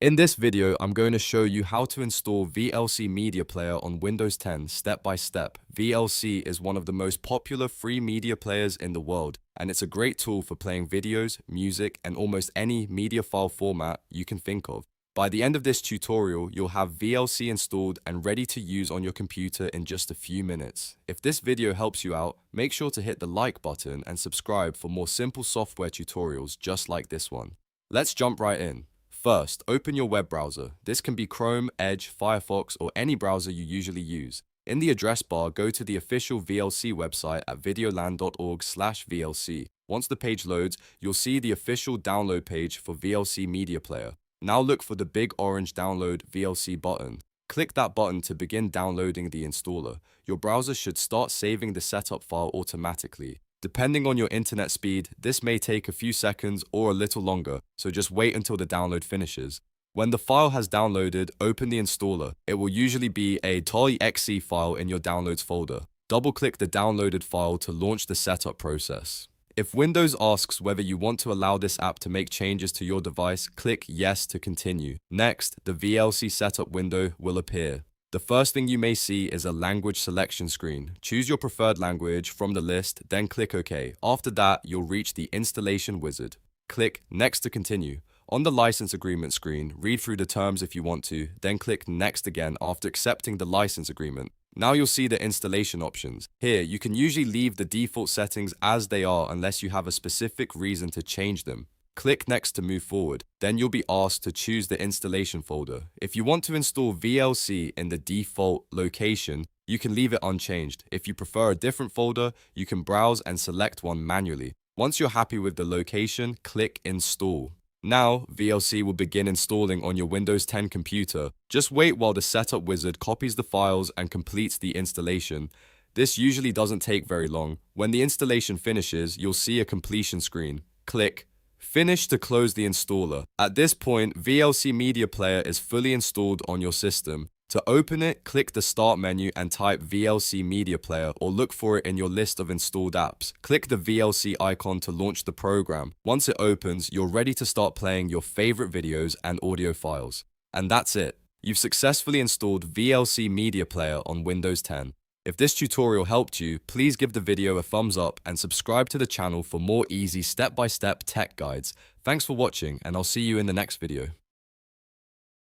In this video, I'm going to show you how to install VLC Media Player on Windows 10 step by step. VLC is one of the most popular free media players in the world, and it's a great tool for playing videos, music, and almost any media file format you can think of. By the end of this tutorial, you'll have VLC installed and ready to use on your computer in just a few minutes. If this video helps you out, make sure to hit the like button and subscribe for more simple software tutorials just like this one. Let's jump right in. First, open your web browser. This can be Chrome, Edge, Firefox, or any browser you usually use. In the address bar, go to the official VLC website at videoland.org/VLC. Once the page loads, you'll see the official download page for VLC Media Player. Now look for the big orange download VLC button. Click that button to begin downloading the installer. Your browser should start saving the setup file automatically. Depending on your internet speed, this may take a few seconds or a little longer, so just wait until the download finishes. When the file has downloaded, open the installer. It will usually be a .exe file in your downloads folder. Double-click the downloaded file to launch the setup process. If Windows asks whether you want to allow this app to make changes to your device, click Yes to continue. Next, the VLC setup window will appear. The first thing you may see is a language selection screen. Choose your preferred language from the list, then click OK. After that, you'll reach the installation wizard. Click Next to continue. On the license agreement screen, read through the terms if you want to, then click Next again after accepting the license agreement. Now you'll see the installation options. Here, you can usually leave the default settings as they are unless you have a specific reason to change them. Click Next to move forward. Then you'll be asked to choose the installation folder. If you want to install VLC in the default location, you can leave it unchanged. If you prefer a different folder, you can browse and select one manually. Once you're happy with the location, click Install. Now, VLC will begin installing on your Windows 10 computer. Just wait while the setup wizard copies the files and completes the installation. This usually doesn't take very long. When the installation finishes, you'll see a completion screen. Click Finish to close the installer. At this point, VLC Media Player is fully installed on your system. To open it, click the Start menu and type VLC Media Player or look for it in your list of installed apps. Click the VLC icon to launch the program. Once it opens, you're ready to start playing your favorite videos and audio files. And that's it. You've successfully installed VLC Media Player on Windows 10. If this tutorial helped you, please give the video a thumbs up and subscribe to the channel for more easy step-by-step tech guides. Thanks for watching, and I'll see you in the next video.